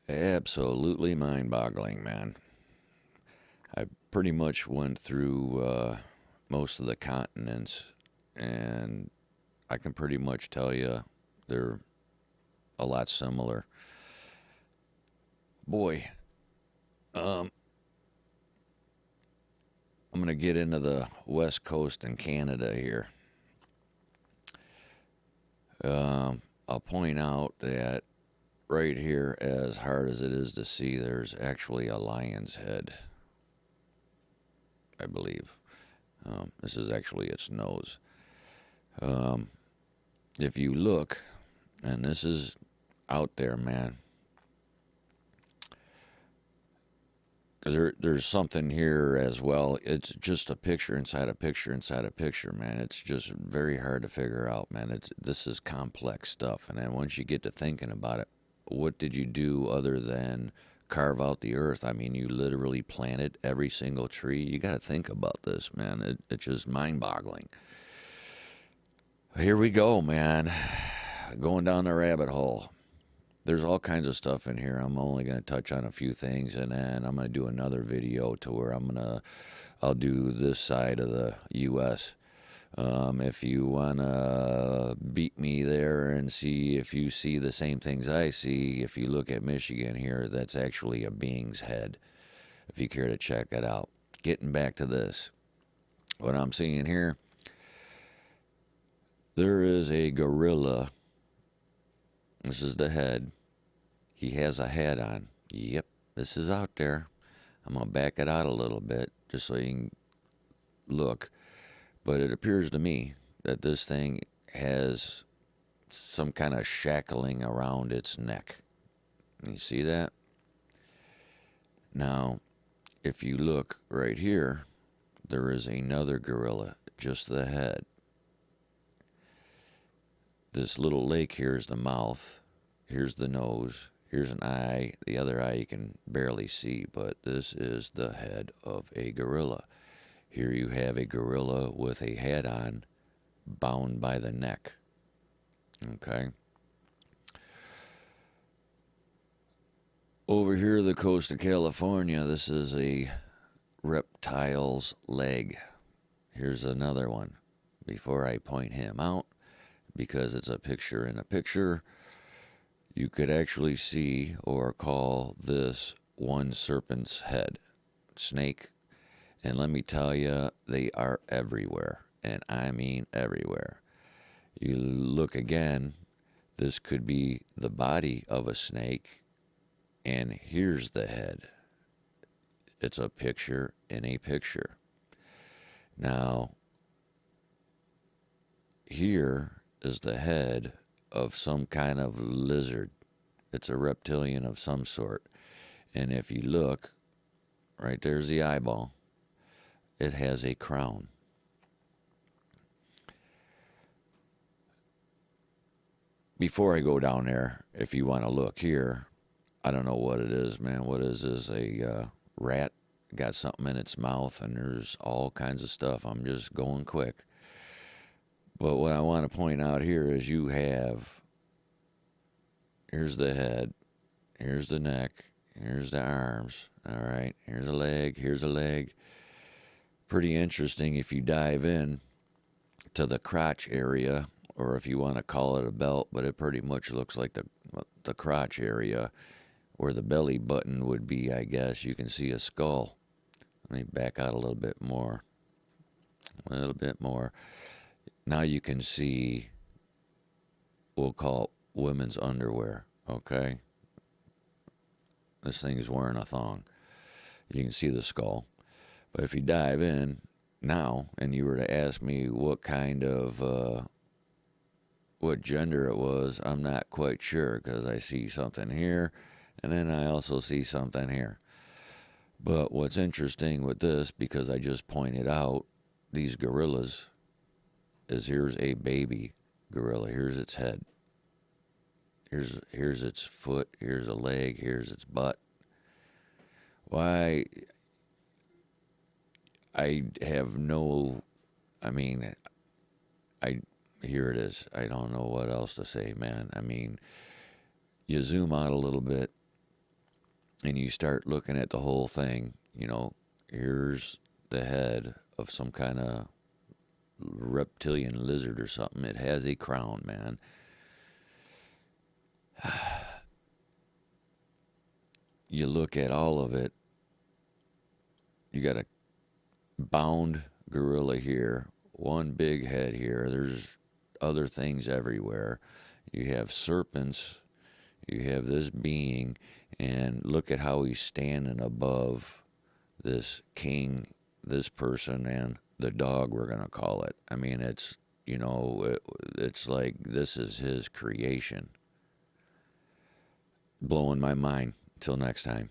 Absolutely mind-boggling, man. I pretty much went through most of the continents, and I can pretty much tell you they're a lot similar. Boy, um, I'm going to get into the West Coast and Canada here. I'll point out that right here, as hard as it is to see, there's actually a lion's head, I believe. This is actually its nose. Um, if you look, and this is out there, man, because there's something here as well. It's just a picture inside a picture inside a picture, man. It's just very hard to figure out, man. This is complex stuff, and then once you get to thinking about it, what did you do other than carve out the earth? I mean, you literally planted every single tree. You got to think about this, man. It's just mind-boggling. Here we go, man. Going down the rabbit hole. There's all kinds of stuff in here. I'm only going to touch on a few things, and then I'm going to do another video to where I'll do this side of the U.S. If you want to beat me there and see if you see the same things I see, if you look at Michigan here, that's actually a being's head, if you care to check it out. Getting back to this, what I'm seeing here, there is a gorilla. This is the head. He has a hat on. Yep, this is out there. I'm going to back it out a little bit just so you can look. But it appears to me that this thing has some kind of shackling around its neck. You see that? Now, if you look right here, there is another gorilla, just the head. This little lake here is the mouth. Here's the nose. Here's an eye. The other eye you can barely see, but this is the head of a gorilla. Here you have a gorilla with a hat on, bound by the neck. Okay? Over here, the coast of California, this is a reptile's leg. Here's another one. Before I point him out, because it's a picture in a picture, you could actually see or call this one serpent's head. Snake. And let me tell you, they are everywhere. And I mean everywhere. You look again, this could be the body of a snake, and here's the head. It's a picture in a picture. Now, here is the head of some kind of lizard. It's a reptilian of some sort. And if you look, right there's the eyeball. It has a crown. Before I go down there, if you want to look here, I don't know what it is, man. What is this? A rat got something in its mouth, and there's all kinds of stuff. I'm just going quick. But what I want to point out here is here's the head, here's the neck, here's the arms. All right, here's a leg, here's a leg. Pretty interesting if you dive in to the crotch area, or if you want to call it a belt, but it pretty much looks like the crotch area where the belly button would be, I guess. You can see a skull. Let me back out a little bit more. A little bit more. Now you can see, we'll call it women's underwear, okay? This thing is wearing a thong. You can see the skull. But if you dive in now and you were to ask me what kind of, what gender it was, I'm not quite sure, because I see something here and then I also see something here. But what's interesting with this, because I just pointed out these gorillas, is here's a baby gorilla. Here's its head. Here's its foot. Here's a leg. Here's its butt. Why? I have no. I mean, here it is. I don't know what else to say, man. I mean, you zoom out a little bit, and you start looking at the whole thing, here's the head of some kind of reptilian lizard or something. It has a crown, man. You look at all of it, you got a bound gorilla here, one big head here. There's other things everywhere. You have serpents, you have this being, and look at how he's standing above this king, this person, and the dog, we're going to call it. I mean, it's like this is his creation. Blowing my mind. Till next time.